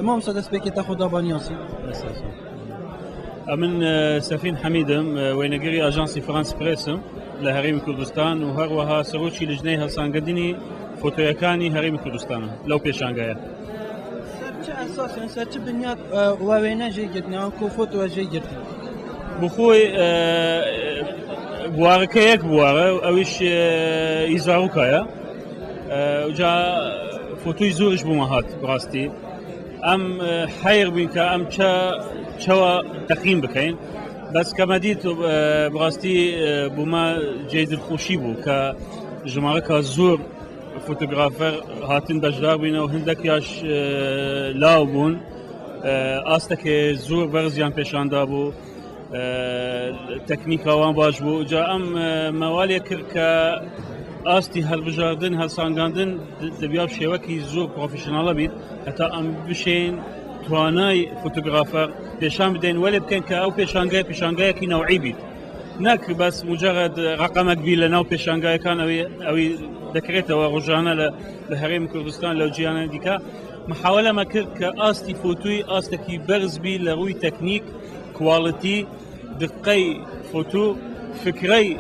المهم سادس بيكي تاخذ بانياسي من سفين حميدم وينجري أجانسي فرانس بريسم لهريم كردستان وهروها سروتشي لجنيها سانقدني فوتويكاني هريم كردستان لو بيشانغايا سرچ اساس يعني سرچ بنيات ووينا جي جتنا كو فوتو جي جتنا بخوي بواره كيك بواره اويش يزاروكايا وجا فوتو يزورش بومهات براستي ام حير بينك ام شوا تقييم بكين بس كما ديت براستي بوما جيد الخوشي بو كجمارك زور فوتوغرافر هاتين بجدار بينا وهندك ياش لاوبون استك زور برزيان بيشاندا بو تكنيكا وان باش بو جا ام موالي كركا استي هالبجاردن هالسانغاندن دبياب شوكي زور بروفيشنال بيت حتى ام بشين تواناي فوتوغرافر بيشان بدين ولا بكن كاو بيشانغاي كي نوعي بيت ناك بس مجرد رقم كبير لناو بيشانغاي كان اوي ذكرته ورجعنا لهريم كردستان لو جيانا ديكا محاولة ما كرك استي فوتوي استكي برز بي لروي تكنيك كواليتي دقي فوتو فكري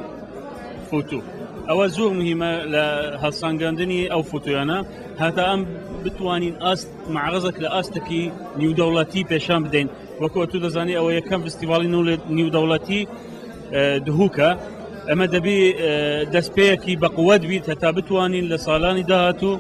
فوتو او زور مهمه لهالسانغاندني او فوتويانا هذا ام بتوانين است معرضك لاستكي نيو دولتي بيشان بدين وكو تو دزاني او يكم فيستيفال نيو دولتي دهوكا اما دبي دسبيكي بقوت بيت حتى بتوانين لصالاني دهاتو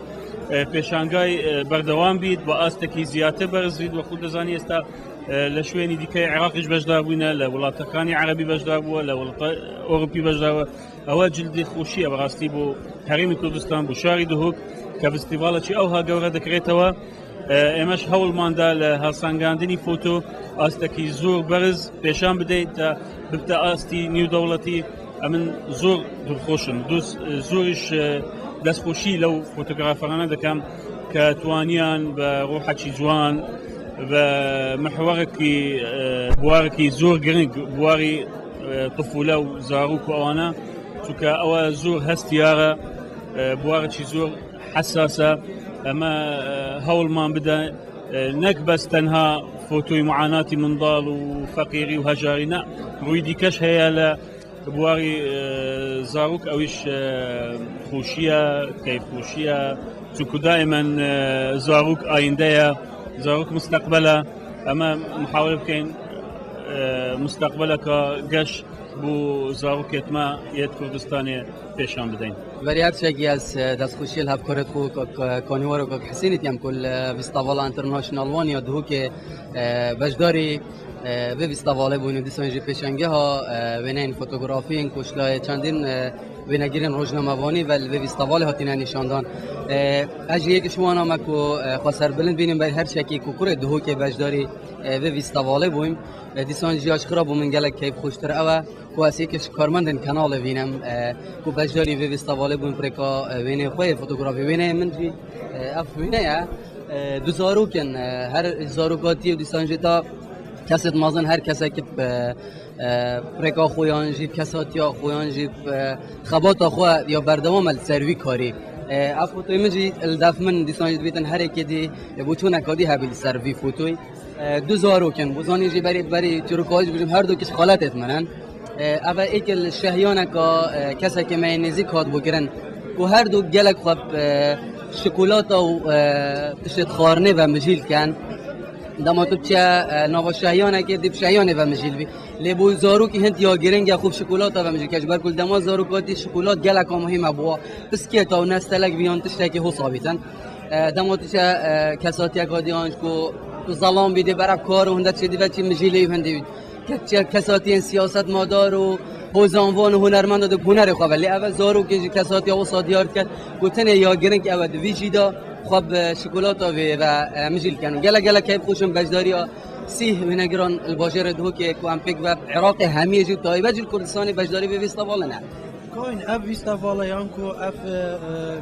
بيشانغاي بردوان بيت باستكي زياده برزيد وكو دزاني استا لشويني ديكي عراقيش بجدار بوينا لولايات كاني عربي بجدار بو لولايات اوروبي بجدار او جلدي خوشيه براستي بو هريم كردستان بو شاري دهوك كفستيفالتشي او ها جوره دكريتوا امش هول ماندا لهالسانغاندني فوتو استكي زور برز بيشان بديت ببدا استي نيو دولتي امن زور دخوشن دوس زورش داس خوشي لو فوتوغرافرنا دكام كتوانيان بروحتشي جوان بمحوركي بواركي زور جرينج بواري طفوله وزاروك وانا شوكا او زور هستياره بواركي زور حساسه اما هول ما بدا نكبس تنها فوتوي معاناتي من ضال وفقيري وهجارنا رويدي كش هي لا بواري زاروك اويش خوشيه كيف خوشيه شوكو دائما زاروك اينديا زاروك مستقبله اما محاوله كاين مستقبلك قش بو زاروك يتما يد كردستاني بيشان بدين بريات شيء از دست خوشی هف کرد خو کانیوارو که حسینی تیم کل ویستاوالا انترناشنال وانی دهو که بجداری به ویستاواله بودن دیسانجی پیشنگه ها ونین فوتوگرافی کشلای چندین ونگیرن روزنامه وانی و به ویستاواله هاتین نشاندن اجریه که شما نام کو خسر بلند بینیم بر هر شکی کوکور دهو که بجداری به ویستاواله بودیم دیسانجی اشکرا بومن گلک کیف خوشتر اوه کوسی که کارمندن کانال وینم کو بجداری به ویستاواله بودیم پرکا وینه خوی فوتوگرافی وینه من جی اف وینه یا دو زاروکن هر زاروکاتی و دیسانجی تا کسات مازن هر کسی که پرکا خویان جیب کسات یا خویان جیب خبات خو یا بردوام السروی کاری افوتوی مجی الدف من دیسانجی بیتن هر کی دی بوچون کادی هبل سروی فوتوی دو زاروکن بوزانی جی بری چروکاج بجم هر دو کس خالت اتمنن اول ایکل شهیانه کا کسی که من نزدیک هات بگیرن و هر دو گلک خب شکلات و تشت خارنه و مجیل کن دما تو چه نوا شهیانه که دیپ شهیانه و مجیل بی لیبو زارو که هند یا گرنگ خوب شکلات و مجیل کش بر کل دما زارو کاتی شکلات گلک مهمه بوا بس که تا نستلک بیان تشتکی هو ثابتن دما تو چه کساتی کادیانش کو تو زلام بیده برای کار و هندت شدی و چی مجیلی هندی کساتی سیاست مدار و بوزانوان و هنرمند و هنر خواه ولی اول زارو که کساتی او صادیار کرد گوتنه یا گرن که اول ویجی دا خواب شکلاتا و مجیل کنن گلا که خوشم بجداری سیه ونگران الباجر دو که کوام پیک و عراق همیه جو تایبه جل کردستان بجداری به ویستا والا نه کوین اف ویستا والا یانکو اف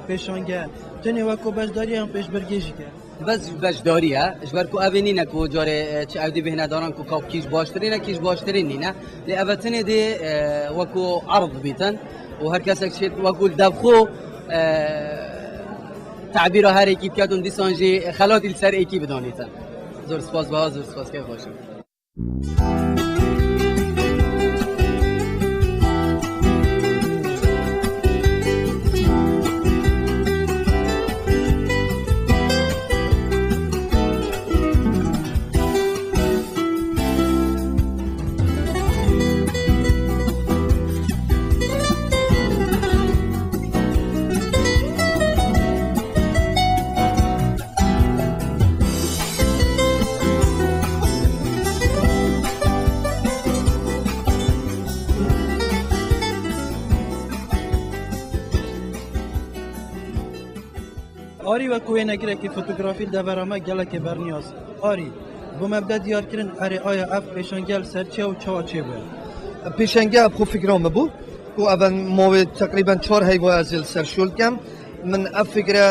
پیشانگه تنی وکو بجداری هم پیش برگیجی که بس بجداری ها اجبر کو اوینی نه کو جاره چه اودی بهنا دارن کو کاپ کیش باشترینه کیش باشترینی نه لی افتنی دی وکو عرض بیتن و هر کس اکشید وکو دفخو تعبیر هر اکیب کردون دیسانجی خلاتی سر اکیب بدانیتن زور سپاس با زور سپاس که باشیم آری و کوی نگیره که فوتوگرافی دورامه گله که برنیاز آری با مبدا دیار کردن اره آیا اف پیشانگل سرچه و چوا چه بود پیشنگه اب خو فکرام بود و اول ما تقریبا 4 هیوا از سرشول کم من اف فکره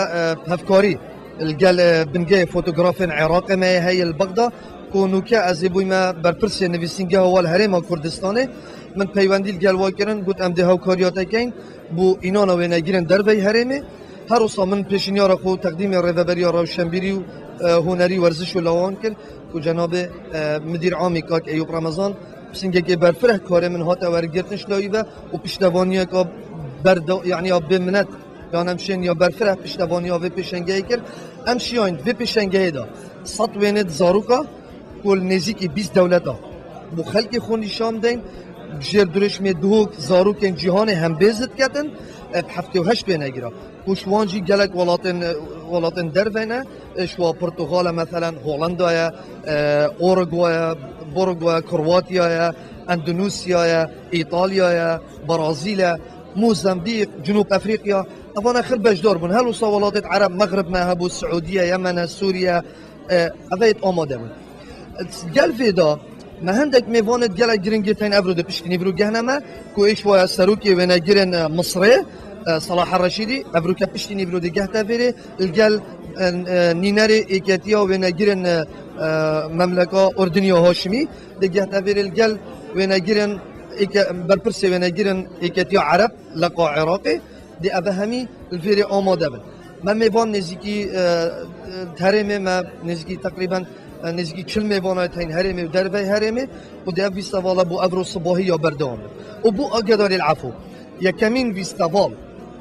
هفکاری الجل بنجي فوتوغراف عراقي ما هي البغدة كونو كأزيبوي ما بربرسي نفسينجا هو الهرم كردستاني من بيوانديل الجل واكرن قلت أمده هاو كارياتا كين بو إنانا وين أجرن دربي هرمي هروسا من بيشنيارا خو تقديم الريفابري روشنبيري هنري ورزش ولوان كن وجناب مدير عامي كاك أيوب رمضان بسنجا كي برفره كاره من هاتا ورقرتنش لايبه وبشتوانيا كا برد يعني بمنت یعنی همشین یا برفره پشتوانی و پیشنگی کرد همشیان و پیشنگی دا صد وینت زاروکا کل نزدیکی 20 دولتا بو خلق خونی شام دین جر درش می دوک زاروک جهان هم بزد کردن 78 بینه گیرا کوشوانجی گلک ولاتن در بینه شوا پرتغال مثلا هولندا اوروگوای کرواتیا اندونزیا ایتالیا برازیل موزمبيق جنوب افريقيا طبعا اخر بجدار بون هل وصولات عرب مغرب ما هبو السعوديه يمن سوريا افيت اماده بون قال فيدا ما هندك ميفون قال جرينجتين افرو دبشتني برو جهنما كو ايش ويا ساروكي وين جرين مصري صلاح الرشيدي افرو كبشتني برو دي جهتا فيري الجال نيناري ايكاتيا وين جرين مملكه اردنيه هاشمي دي جهتا فيري الجال وين جرين برپرسی و نگیرن ایکتیا عرب لقا عراقی دی ابهمی الفیری آماده بن من میوان نزدیکی هرمه ما نزدیکی تقریبا نزدیکی 40 میوانای تین هرمه و دربه هرمه و دی ویستاوالا بو ابرو صباحی یا بردام و بو اگدار العفو یا کمین ویستاوال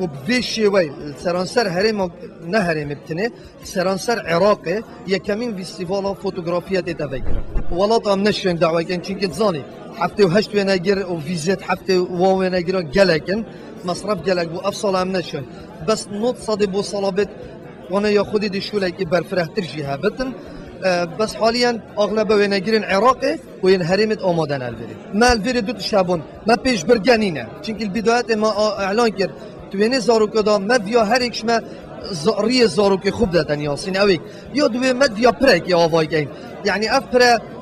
و بویشی وی سرانسر هرمه نه هرمه بتنه سرانسر عراقی یا کمین ویستاوالا فوتوگرافیات تفکر ولات ام نشون دعوی کن چون که زانی هفته و هشت ویناگر و ویزت هفته و ویناگر گلکن مصرف گلک بو افصال هم نشون بس نوت صادی بو صلابت وانا یا خودی دشوله که برفره ترجی هبتن بس حاليا اغلب ویناگرین عراقی و این هرمت آمادن الوری ما الوری دو شبون ما پیش برگنینه چونکه البدایت ما اعلان کرد تو این زاروکا دا مدیا هر ایکش ما ری زاروک خوب دادن یاسین اویک یا دو مدیا پرک یا آوای گین یعنی اف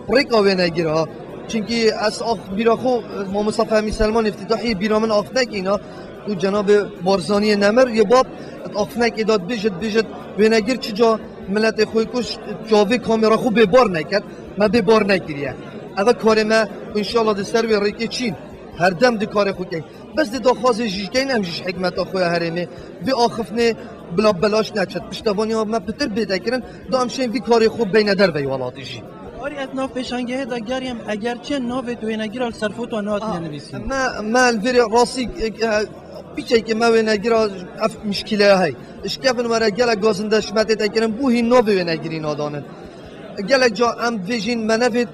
پرک ویناگرها چونکی از بیراخو ما مصطفی میسلمان افتتاحی بیرامن آفنک اینا و جناب بارزانی نمر یه باب آفنک اداد بجد و نگیر چجا ملت خوی کش جاوی کامرا خو ببار نکرد ما ببار نگیریه اول کار ما انشالله دستر و ریکی چین هر دم دی کار خود کن بس دی داخواز جیشکین همجیش حکمت آخوی هرمه وی آخفنه بلا بلاش نچد پشتوانی ها ما پتر بیده کرن دا همشین وی کار خوب بین در وی ولاتیشی آری اتناف پیشانگه دا گریم اگرچه ناوی توی نگیر al سرفوت و نات ننویسیم ما الفيري راسي بيجي كما ويناجرا مشكله هاي اشكافن ورا جلا غازنده شمته تكرم بو هي نوبي ويناجرين ادانن جلا جا ام فيجن منفت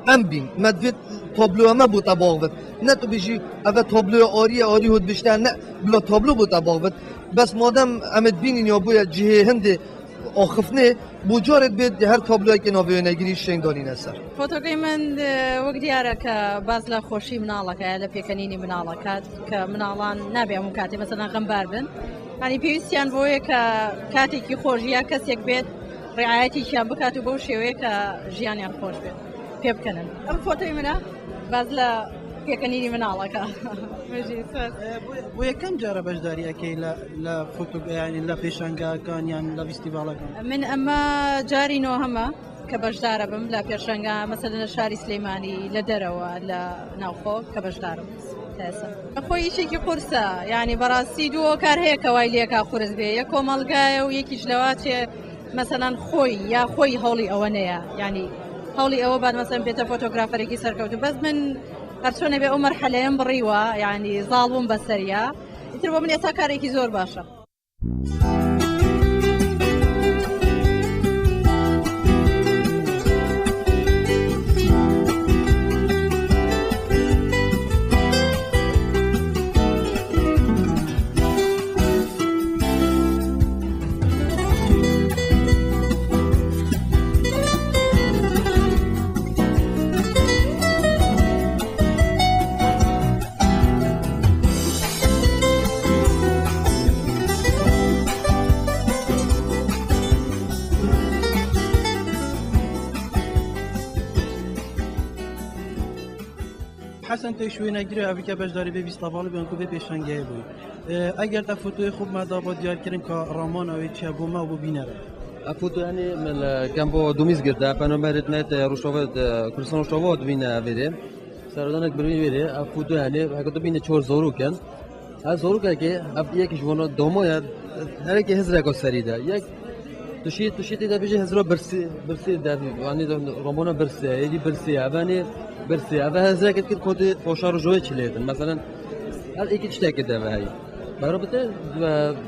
ام بين مدفت تابلو ما بو تباغت نه تو بيجي اول تابلو آری هود بیشتر نه بلا تابلو بو تباغت بس مادام امد بینین یا بو جهه هند آخفنه بجارت بید هر تابلوی که ناوی نگیری شنگ دانی نسر فۆتۆگەی من وەک دیارە کە باز لە خۆشی مناڵەکە لە پێکەنینی مناڵەکات کە مناڵان نابێ هەموو کاتێ مەسەڵەن غەمبار بن ینی پێویستیان بۆیە کە کاتێکی خۆش یا کەسێک بێت ڕعایەتیشیان بکات و بەو شێوەیە کە ژیانیان خۆش بێت پێ بکەنن ئەم فۆتۆی منە باز لە پێکەنینی مناڵەکە بۆ یەکەم جارە بەشداریەکەی لە فۆتۆگرافی لە پێشانگاکان یان لە فیستیڤاڵەکان من ئەمە جاری نۆهەمە کە بەشدارە بم لە پێشەنگا مەسەلەن لە شاری سلەیمانی لە دەرەوە لە ناوخۆ کە بەشدارم خۆی یشێکی قورسە یعنی بەڕاستی دووە کار هەیە کە وای لێکا قورس بێ یەک کۆمەڵگایە و یەکیش لەواتێ مەسەلەن خۆی یا خۆی هەوڵی ئەوە نەیە ینی هەوڵی ئەوە بعد مەسەلەن بێتە فۆتۆگرافەرێکی سەرکەوتو بەس من هەرچۆنە بێ ئەو مەرحەلەیەم بڕیوە یعنی زاڵ بووم بەسەریا ئیتر بۆ من ئێستا کارێکی زۆر باشە. حسن توی شوی نگیری اوی که بجداری به بیستاوالی بیان که به پیشنگه بود اگر تا فوتوی خوب مدا با دیار کردن که رامان اوی چه بوما و ببینه فوتو يعني من كان بو دوميز قردا فانا مرت نت روشوات كرسان روشوات بينا بيري سردانك برمي بيري فوتو يعني هكذا بينا چور زورو كان هذا زورو كي اب يكش وانا دومو يا هر کی هزرا کو سریده یک توشیت دا بيجي هزرا برسي دا يعني رومانا برسي يدي برسي اباني برسي ابا هزرا كنت كنت فوشار جوي چليتن مثلا هر iki تشتاك دا هاي برابطه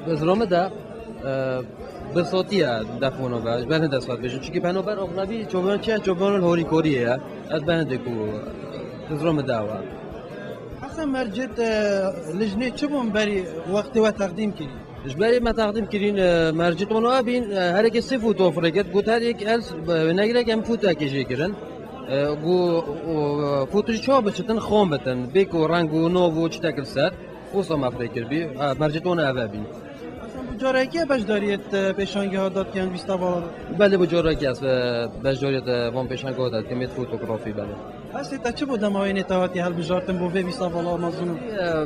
بزرام دا برساتیه دفعونو باش بنده دستات بشن چون که بنابر اغلبی چوبان چه چوبان الهوری کوریه از بنده کو بزرام دعوه اصلا مرجت لجنه چه بون بری وقتی و تقدیم کردی اجباري ما تقدم كرين مرجت منو بين هرك صفو توفرقت قلت هرك الس نقدر كم فوتا كيجي كرن بو فوتو شو بتشتن خام بتن بيكو رانغو نوفو تشتكل سر وصل ما فكر بي مرجتون أبابين جاره که بجداریت پیشانگه ها داد که بیستاوال بله بجاره است بجداریت وام پیشانگه ها داد که میت فوتوگرافی بله هستی تا چه بود دماوین تواتی هل بجارتن بو بیستاوال آمازون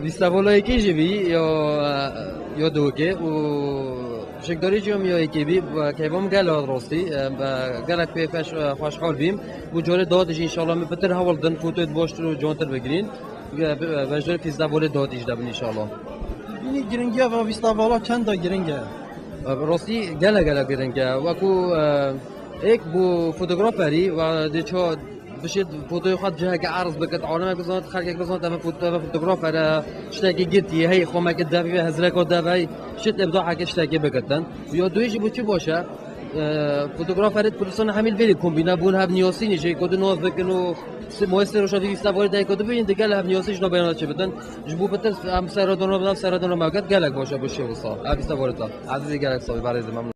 بیستاوال یکی جوی یا دوکه و شکداری جام یا یکی بی که وام گل راستی گلک پیش خوشحال بیم بجاره دادش ان شاء الله می بتر حوال دن فوتو باش رو جانتر بگیرین بجدار بیستاوال دادش دبن ان شاء الله بینی گرنگی و بیستاوالا چند تا گرنگه راستی گله گرنگه وکو ایک بو فوتوگرافری و دیچو بشید فوتوی خود جه که عرض بکت عالم گذاشت خالق گذاشت اما فوتوگرافر شتاکی گیتی هی خواهم که دبی هزرک و دبی شت ابداع که شتاکی بکتن یا دویشی بود چی باشه فوتوگرافرت پرسان حمیل بیلی کمبینا بون هم نیاسی نیشه کد نوز بکنو مؤثر روشا بیستاواری دای کد ببین دیگه هم نیاسیش نباید چه بدن جبو بتر هم سرادون رو بدن سرادون رو موقت گلک باشه بشه وصل بیستاواری تا عزیزی گلک صاحب برای زمان